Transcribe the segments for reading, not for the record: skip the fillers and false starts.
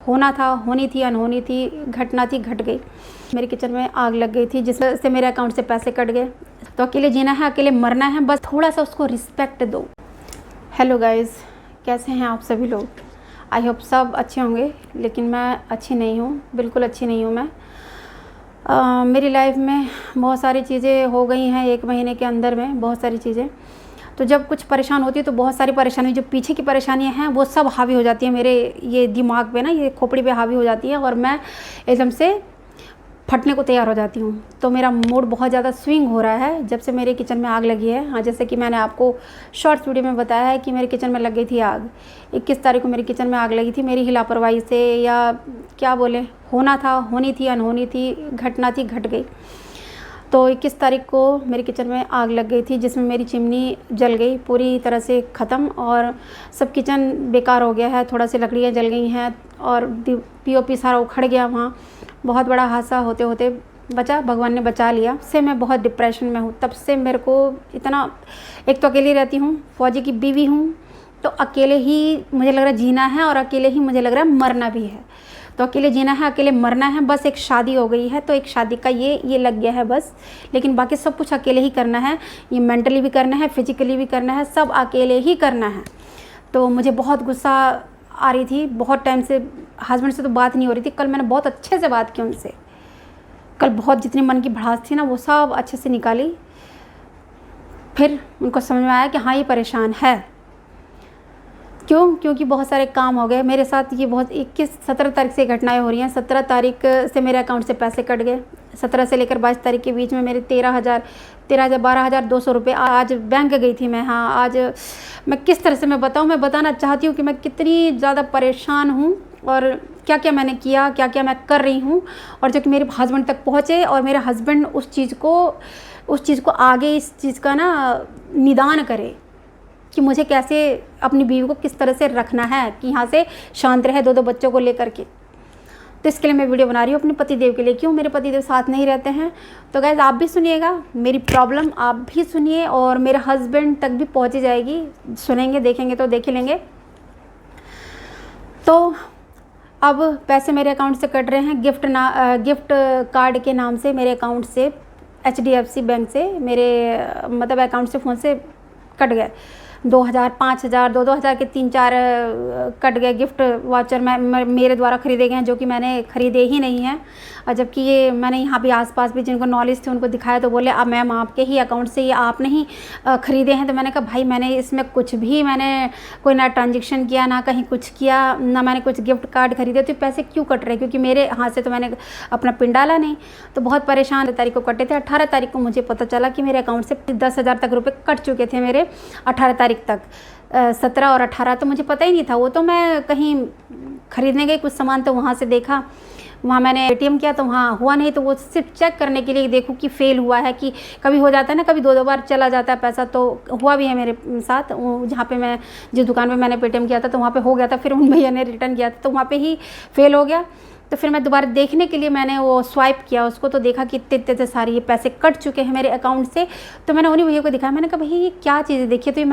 होना था, होनी थी, अनहोनी थी, घटना थी, घट गई। मेरे किचन में आग लग गई थी जिससे मेरे अकाउंट से पैसे कट गए। तो अकेले जीना है, अकेले मरना है, बस थोड़ा सा उसको रिस्पेक्ट दो। हेलो गाइस, कैसे हैं आप सभी लोग? आई होप सब अच्छे होंगे, लेकिन मैं अच्छी नहीं हूँ, बिल्कुल अच्छी नहीं हूँ मैं। मेरी लाइफ में बहुत सारी चीज़ें हो गई हैं 1 महीने के अंदर में, बहुत सारी चीज़ें। तो जब कुछ परेशान होती है तो बहुत सारी परेशानी, जो पीछे की परेशानियां हैं वो सब हावी हो जाती है मेरे ये दिमाग पे ना, ये खोपड़ी पे हावी हो जाती है और मैं एकदम से फटने को तैयार हो जाती हूँ। तो मेरा मूड बहुत ज़्यादा स्विंग हो रहा है जब से मेरे किचन में आग लगी है। हाँ, जैसे कि मैंने आपको शॉर्ट्स वीडियो में बताया है कि मेरे किचन में लग गई थी आग। 21 तारीख को मेरे किचन में आग लगी थी, मेरी ही लापरवाही से, या क्या बोले, होना था, होनी थी, अनहोनी थी, घटना थी, घट गई। तो 21 तारीख को मेरे किचन में आग लग गई थी जिसमें मेरी चिमनी जल गई पूरी तरह से ख़त्म और सब किचन बेकार हो गया है। थोड़ा से लकड़ियाँ जल गई हैं और पीओपी सारा उखड़ गया। वहाँ बहुत बड़ा हादसा होते होते बचा, भगवान ने बचा लिया। से मैं बहुत डिप्रेशन में हूँ। तब से मेरे को इतना, एक तो अकेली रहती हूँ, फौजी की बीवी हूँ, तो अकेले ही मुझे लग रहा है जीना है और अकेले ही मुझे लग रहा है मरना भी है। तो अकेले जीना है, अकेले मरना है। बस एक शादी हो गई है तो एक शादी का ये लग गया है बस, लेकिन बाकी सब कुछ अकेले ही करना है। ये मेंटली भी करना है, फिजिकली भी करना है, सब अकेले ही करना है। तो मुझे बहुत गुस्सा आ रही थी, बहुत टाइम से हस्बैंड से तो बात नहीं हो रही थी। कल मैंने बहुत अच्छे से बात की उनसे, कल बहुत जितनी मन की भड़ास थी ना वो सब अच्छे से निकाली। फिर उनको समझ में आया कि हाँ, ये परेशान है। क्योंकि बहुत सारे काम हो गए मेरे साथ। ये बहुत 17 तारीख से घटनाएं हो रही हैं। 17 तारीख से मेरे अकाउंट से पैसे कट गए। 17 से लेकर 22 तारीख के बीच में मेरे 12,200 रुपये आज बैंक गई थी मैं। हाँ, आज मैं किस तरह से मैं बताऊँ, मैं बताना चाहती हूँ कि मैं कितनी ज़्यादा परेशान हूँ और क्या क्या मैंने किया, क्या क्या मैं कर रही हूँ, और जो कि मेरे हस्बैंड तक पहुँचे और मेरे हस्बैंड उस चीज़ को आगे, इस चीज़ का ना निदान करे कि मुझे कैसे अपनी बीवी को किस तरह से रखना है कि यहाँ से शांत रहे 2 बच्चों को लेकर के। तो इसके लिए मैं वीडियो बना रही हूँ अपने पतिदेव के लिए। क्यों मेरे पतिदेव साथ नहीं रहते हैं? तो गाइस, आप भी सुनिएगा, मेरी प्रॉब्लम आप भी सुनिए और मेरे हस्बैंड तक भी पहुँची जाएगी। सुनेंगे, देखेंगे तो देख ही लेंगे। तो अब पैसे मेरे अकाउंट से कट रहे हैं गिफ्ट कार्ड के नाम से। मेरे अकाउंट से HDFC बैंक से मेरे मतलब अकाउंट से फ़ोन से कट गए 2,000, 5,000, 2,000 के 3-4 कट गए। गिफ्ट वाचर मेरे द्वारा ख़रीदे गए हैं, जो कि मैंने ख़रीदे ही नहीं हैं। और जबकि ये मैंने यहाँ भी आसपास भी जिनको नॉलेज थे उनको दिखाया तो बोले अब मैम आपके ही अकाउंट से ये आपने ही ख़रीदे हैं। तो मैंने कहा भाई, मैंने इसमें कुछ भी, मैंने कोई ना ट्रांजेक्शन किया, ना कहीं कुछ किया, ना मैंने कुछ गिफ्ट कार्ड ख़रीदे, तो पैसे क्यों कट रहे? क्योंकि मेरे हाथ से तो मैंने अपना पिन डाला नहीं। तो बहुत परेशान तारीख को कटे थे। 18 तारीख को मुझे पता चला कि मेरे अकाउंट से 10,000 तक रुपये कट चुके थे मेरे 18 तारीख तक। 17 और 18 तो मुझे पता ही नहीं था। वो तो मैं कहीं ख़रीदने गई कुछ सामान, तो वहाँ से देखा, वहाँ मैंने पेटीएम किया तो वहाँ हुआ नहीं। तो वो सिर्फ चेक करने के लिए देखूँ कि फ़ेल हुआ है, कि कभी हो जाता है ना, कभी 2 बार चला जाता है पैसा। तो हुआ भी है मेरे साथ। जहाँ पे मैं, जिस दुकान पे मैंने पेटीएम किया था तो वहाँ पे हो गया था, फिर उन भैया ने रिटर्न किया था तो वहाँ पे ही फ़ेल हो गया। तो फिर मैं दोबारा देखने के लिए मैंने वो स्वाइप किया उसको, तो देखा कि इतने सारे ये पैसे कट चुके हैं मेरे अकाउंट से। तो मैंने उन्हीं भैया को दिखाया, मैंने कहा भाई ये क्या चीज़ है? देखिए, तो ये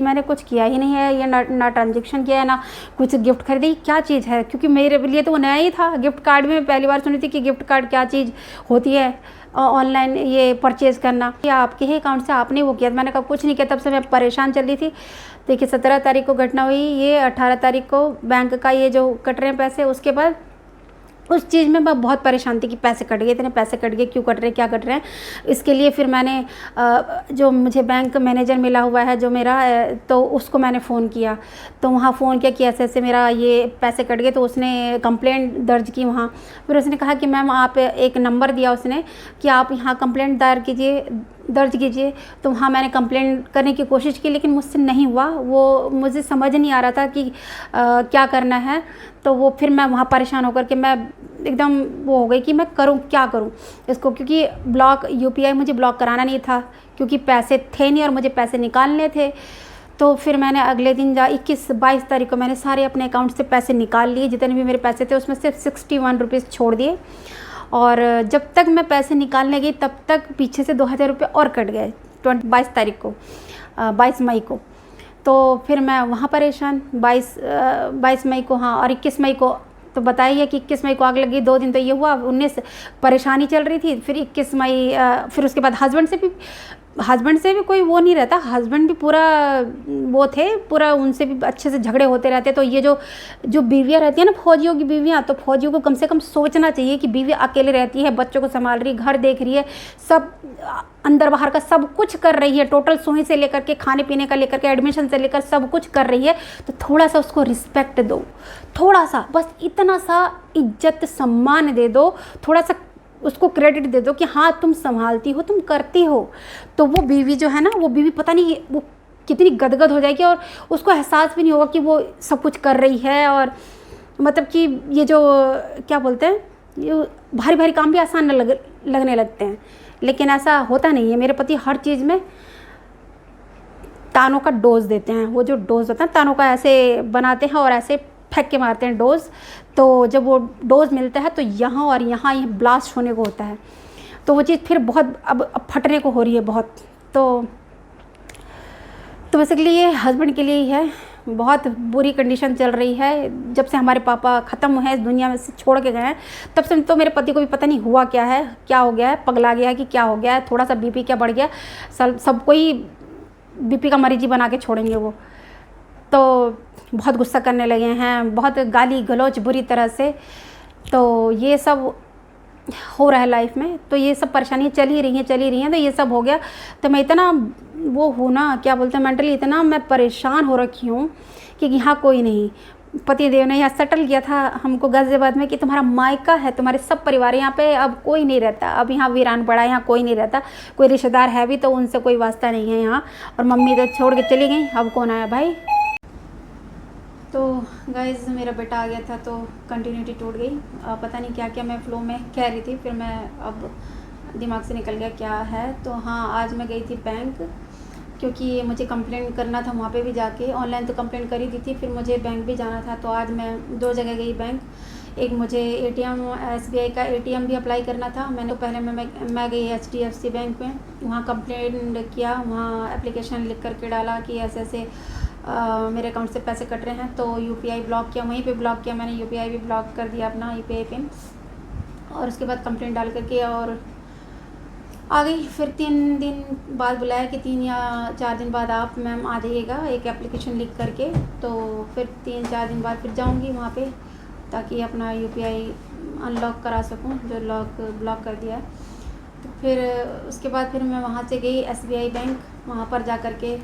मैंने कुछ किया ही नहीं है, ये ना ट्रांजेक्शन किया है, ना कुछ गिफ्ट खरीदी, क्या चीज़ है? क्योंकि मेरे लिए तो वो नया ही था। गिफ्ट कार्ड में पहली बार सुनी थी कि गिफ्ट कार्ड क्या चीज़ होती है, ऑनलाइन ये परचेज़ करना। या आपके ही अकाउंट से आपने वो किया? मैंने कहा कुछ नहीं किया। तब से मैं परेशान चल रही थी। देखिए, 17 तारीख को घटना हुई, ये 18 तारीख को बैंक का ये जो कट रहे हैं पैसे, उसके बाद उस चीज़ में मैं बहुत परेशान थी कि पैसे कट गए, इतने पैसे कट गए, क्यों कट रहे हैं, क्या कट रहे हैं। इसके लिए फिर मैंने जो मुझे बैंक मैनेजर मिला हुआ है जो मेरा, तो उसको मैंने फ़ोन किया। तो वहाँ फ़ोन किया कि ऐसे ऐसे मेरा ये पैसे कट गए। तो उसने कंप्लेंट दर्ज की वहाँ। फिर उसने कहा कि मैम आप, एक नंबर दिया उसने कि आप यहाँ कंप्लेंट दर्ज कीजिए। तो वहाँ मैंने कंप्लेंट करने की कोशिश की, लेकिन मुझसे नहीं हुआ। वो मुझे समझ नहीं आ रहा था कि क्या करना है। तो वो फिर मैं वहाँ परेशान होकर के मैं एकदम वो हो गई कि मैं करूँ क्या करूँ इसको, क्योंकि UPI मुझे ब्लॉक कराना नहीं था, क्योंकि पैसे थे नहीं और मुझे पैसे निकालने थे। तो फिर मैंने अगले दिन 21-22 तारीख को मैंने सारे अपने अकाउंट से पैसे निकाल लिए, जितने भी मेरे पैसे थे उसमें सिर्फ 61 रुपीज़ छोड़ दिए। और जब तक मैं पैसे निकालने गई तब तक पीछे से 2,000 रुपये और कट गए। 22 तारीख को, 22 मई को। तो फिर मैं वहाँ परेशान। 22 मई को, हाँ, और 21 मई को तो बताइए कि 21 मई को आग लगी। 2 दिन तो ये हुआ, 19 परेशानी चल रही थी। फिर 21 मई, फिर उसके बाद हस्बैंड से भी कोई वो नहीं रहता। हस्बैंड भी पूरा वो थे, पूरा उनसे भी अच्छे से झगड़े होते रहते। तो ये जो बीवियाँ रहती हैं ना, फौजियों की बीवियाँ, तो फौजियों को कम से कम सोचना चाहिए कि बीवी अकेले रहती है, बच्चों को संभाल रही है, घर देख रही है, सब अंदर बाहर का सब कुछ कर रही है, टोटल सोने से लेकर के खाने पीने का लेकर के एडमिशन से लेकर सब कुछ कर रही है। तो थोड़ा सा उसको रिस्पेक्ट दो, थोड़ा सा, बस इतना सा इज्जत सम्मान दे दो, थोड़ा सा उसको क्रेडिट दे दो कि हाँ तुम संभालती हो, तुम करती हो। तो वो बीवी जो है ना, वो बीवी पता नहीं वो कितनी गदगद हो जाएगी, और उसको एहसास भी नहीं होगा कि वो सब कुछ कर रही है। और मतलब कि ये जो क्या बोलते हैं, ये भारी भारी काम भी आसान लगने लगते हैं, लेकिन ऐसा होता नहीं है। मेरे पति हर चीज़ में तानों का डोज देते हैं। वो जो डोज होता है तानों का, ऐसे बनाते हैं और ऐसे फेंक के मारते हैं डोज। तो जब वो डोज मिलता है तो यहाँ और यहाँ ब्लास्ट होने को होता है। तो वो चीज़ फिर बहुत अब फटने को हो रही है बहुत। तो बेसिकली ये हस्बैंड के लिए ही है। बहुत बुरी कंडीशन चल रही है। जब से हमारे पापा ख़त्म हुए हैं, इस दुनिया में से छोड़ के गए हैं, तब से तो मेरे पति को भी पता नहीं हुआ क्या है, क्या हो गया है, पगला गया है कि क्या हो गया है, थोड़ा सा बीपी क्या बढ़ गया, सबको ही बीपी का मरीज ही बना के छोड़ेंगे वो। तो बहुत गुस्सा करने लगे हैं, बहुत गाली गलौज बुरी तरह से। तो ये सब हो रहा है लाइफ में। तो ये सब परेशानियाँ चल ही रही हैं। तो ये सब हो गया तो मैं इतना वो हूँ ना, क्या बोलते हैं, मेंटली इतना मैं परेशान हो रखी हूँ कि यहाँ कोई नहीं। पति देव ने यहाँ सेटल किया था हमको गाज़ियाबाद में कि तुम्हारा मायका है, तुम्हारे सब परिवार यहाँ पे, अब कोई नहीं रहता, अब यहाँ वीरान पड़ा है, यहाँ कोई नहीं रहता। कोई रिश्तेदार है भी तो उनसे कोई वास्ता नहीं है यहाँ, और मम्मी तो छोड़ के चली गई, अब कौन आया भाई। तो गाइज़ मेरा बेटा आ गया था तो कंटिन्यूटी टूट गई। पता नहीं क्या क्या मैं फ़्लो में कह रही थी, फिर मैं अब दिमाग से निकल गया क्या है। तो हाँ, आज मैं गई थी बैंक, क्योंकि मुझे कंप्लेंट करना था वहाँ पे भी जाके। ऑनलाइन तो कंप्लेंट कर ही दी थी, फिर मुझे बैंक भी जाना था। तो आज मैं 2 जगह गई बैंक। एक मुझे ATM, SBI का ATM भी अप्लाई करना था। मैंने तो पहले मैं गई HDFC बैंक में, वहाँ कंप्लेंट किया, वहाँ एप्लीकेशन लिख करके डाला कि ऐसे ऐसे मेरे अकाउंट से पैसे कट रहे हैं। तो UPI ब्लॉक किया, वहीं पे ब्लॉक किया मैंने, UPI भी ब्लॉक कर दिया अपना, UPI पिन। और उसके बाद कंप्लेंट डाल करके और आ गई। फिर 3 दिन बाद बुलाया कि 3 या 4 दिन बाद आप मैम आ जाइएगा एक एप्लीकेशन लिख करके। तो फिर 3-4 दिन बाद फिर जाऊंगी वहाँ पे, ताकि अपना UPI अनलॉक करा सकूँ जो ब्लॉक कर दिया है। तो फिर उसके बाद फिर मैं वहाँ से गई SBI बैंक, वहाँ पर जा कर के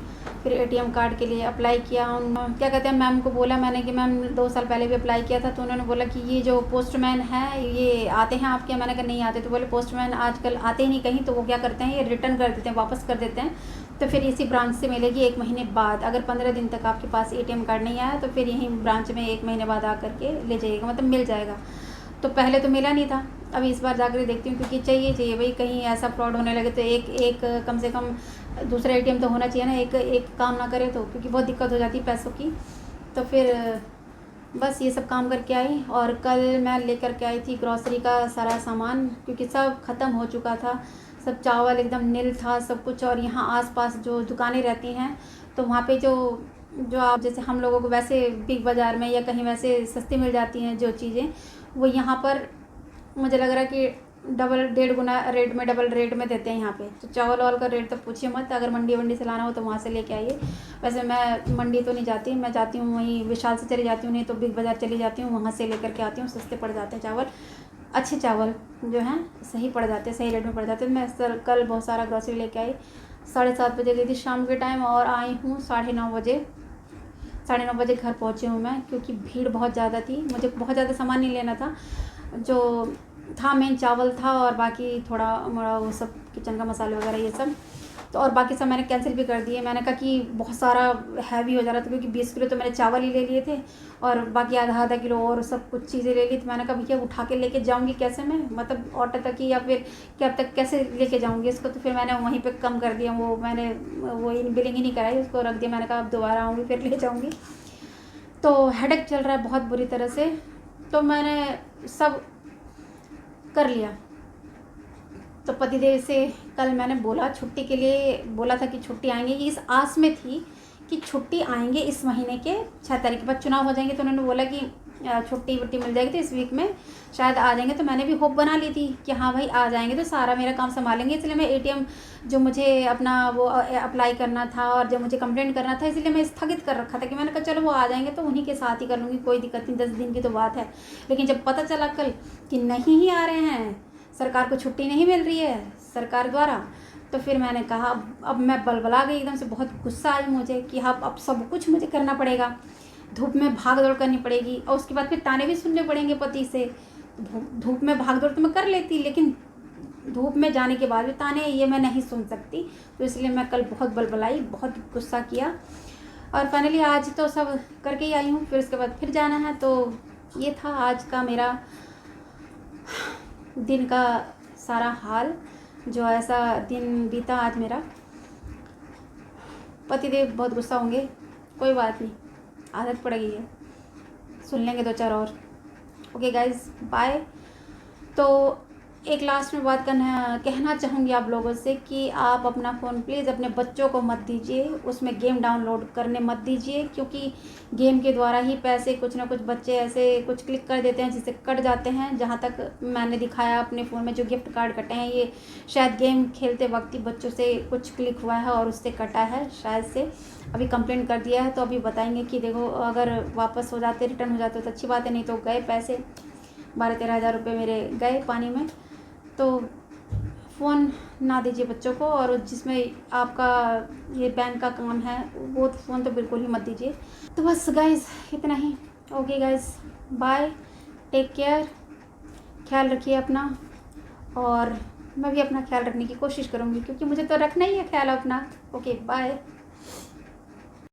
फिर ATM कार्ड के लिए अप्लाई किया। क्या कहते हैं, मैम को बोला मैंने कि मैम 2 साल पहले भी अप्लाई किया था। तो उन्होंने बोला कि ये जो पोस्टमैन है ये आते हैं आपके। मैंने कहा नहीं आते। तो बोले पोस्टमैन आजकल आते ही नहीं कहीं, तो वो क्या करते हैं, ये रिटर्न कर देते हैं, वापस कर देते हैं। तो फिर इसी ब्रांच से मिलेगी 1 महीने बाद। अगर 15 दिन तक आपके पास ATM कार्ड नहीं आया तो फिर यहीं ब्रांच में 1 महीने बाद आ करके ले जाइएगा, मतलब मिल जाएगा। तो पहले तो मिला नहीं था, अभी इस बार जाकर देखती हूँ, क्योंकि चाहिए भाई, कहीं ऐसा फ्रॉड होने लगे तो एक कम से कम दूसरा ATM तो होना चाहिए ना, एक काम ना करे तो, क्योंकि बहुत दिक्कत हो जाती है पैसों की। तो फिर बस ये सब काम करके आई। और कल मैं लेकर के आई थी ग्रॉसरी का सारा सामान, क्योंकि सब ख़त्म हो चुका था, सब चावल एकदम नील था सब कुछ। और यहाँ आसपास जो दुकानें रहती हैं तो वहाँ पे जो आप जैसे हम लोगों को वैसे बिग बाज़ार में या कहीं वैसे सस्ती मिल जाती हैं जो चीज़ें, वो यहाँ पर मुझे लग रहा है कि डबल 1.5 गुना रेट में, डबल रेट में देते हैं यहाँ पे। तो चावल वावल का रेट तो पूछिए मत। अगर मंडी से लाना हो तो वहाँ से लेके आइए। वैसे मैं मंडी तो नहीं जाती, मैं जाती हूँ वहीं विशाल से चली जाती हूँ, नहीं तो बिग बाज़ार चली जाती हूँ, वहाँ से लेकर के आती हूँ। सस्ते पड़ जाते हैं चावल, अच्छे चावल जो हैं सही पड़ जाते हैं, सही रेट में पड़ जाते हैं। मैं कल बहुत सारा ग्रॉसरी लेके आई। 7:30 बजे गई थी शाम के टाइम, और आई हूँ 9:30 बजे। 9:30 बजे घर पहुँची हूँ मैं, क्योंकि भीड़ बहुत ज़्यादा थी। मुझे बहुत ज़्यादा सामान नहीं लेना था, जो था मेन चावल था, और बाकी थोड़ा मोड़ा वो सब किचन का मसाले वगैरह ये सब। तो और बाकी सब मैंने कैंसिल भी कर दिए। मैंने कहा कि बहुत सारा हैवी हो जा रहा था, क्योंकि 20 किलो तो मैंने चावल ही ले लिए थे, और बाकी आधा किलो और सब कुछ चीज़ें ले ली। तो मैंने कहा भैया उठा के लेके जाऊंगी कैसे मैं, मतलब ऑटो तक ही या फिर कैब तक कैसे लेके जाऊंगी इसको। तो फिर मैंने वहीं पे कम कर दिया, वो मैंने वो बिलिंग ही नहीं कराई, उसको रख दिया। मैंने कहा अब दोबारा आऊँगी फिर ले जाऊँगी। तो हेडेक चल रहा है बहुत बुरी तरह से। तो मैंने सब कर लिया। तो पतिदेव से कल मैंने बोला छुट्टी के लिए, बोला था कि छुट्टी आएंगे, इस आस में थी कि छुट्टी आएंगे इस महीने के 6 तारीख के बाद चुनाव हो जाएंगे, तो उन्होंने बोला कि छुट्टी वुट्टी मिल जाएगी तो इस वीक में शायद आ जाएंगे। तो मैंने भी होप बना ली थी कि हाँ भाई आ जाएंगे तो सारा मेरा काम संभालेंगे, इसलिए मैं एटीएम जो मुझे अपना वो अप्लाई करना था और जो मुझे कंप्लेंट करना था, इसलिए मैं स्थगित कर रखा था कि मैंने कहा चलो वो आ जाएंगे तो उन्हीं के साथ ही कर लूँगी, कोई दिक्कत नहीं, 10 दिन की तो बात है। लेकिन जब पता चला कल कि नहीं ही आ रहे हैं, सरकार को छुट्टी नहीं मिल रही है सरकार द्वारा, तो फिर मैंने कहा अब मैं बलबला गई एकदम से, बहुत गुस्सा आई मुझे कि हाँ अब सब कुछ मुझे करना पड़ेगा, धूप में भाग दौड़ करनी पड़ेगी और उसके बाद फिर ताने भी सुनने पड़ेंगे पति से। धूप में भाग दौड़ तो मैं कर लेती, लेकिन धूप में जाने के बाद भी ताने ये मैं नहीं सुन सकती, तो इसलिए मैं कल बहुत बलबलाई, बहुत गुस्सा किया और फाइनली आज तो सब करके ही आई हूँ, फिर उसके बाद फिर जाना है। तो ये था आज का मेरा दिन का सारा हाल, जो ऐसा दिन बीता आज मेरा। पतिदेव बहुत गुस्सा होंगे, कोई बात नहीं, आदत पड़ गई है, सुन लेंगे 2-4 और। Okay guys, bye. तो एक लास्ट में बात कहना चाहूँगी आप लोगों से कि आप अपना फ़ोन प्लीज़ अपने बच्चों को मत दीजिए, उसमें गेम डाउनलोड करने मत दीजिए, क्योंकि गेम के द्वारा ही पैसे कुछ ना कुछ बच्चे ऐसे कुछ क्लिक कर देते हैं जिससे कट जाते हैं। जहाँ तक मैंने दिखाया अपने फ़ोन में जो गिफ्ट कार्ड कटे हैं, ये शायद गेम खेलते वक्त ही बच्चों से कुछ क्लिक हुआ है और उससे कटा है शायद से। अभी कंप्लेंट कर दिया है तो अभी बताएंगे कि देखो अगर वापस हो जाते, रिटर्न हो जाते तो अच्छी बात है, नहीं तो गए पैसे, 12-13 हज़ार रुपये मेरे गए पानी में। तो फ़ोन ना दीजिए बच्चों को, और जिसमें आपका ये बैंक का काम है वो फ़ोन तो बिल्कुल ही मत दीजिए। तो बस गाइस इतना ही। Okay guys, bye, take care, ख्याल रखिए अपना, और मैं भी अपना ख्याल रखने की कोशिश करूँगी क्योंकि मुझे तो रखना ही है ख्याल अपना। Okay bye.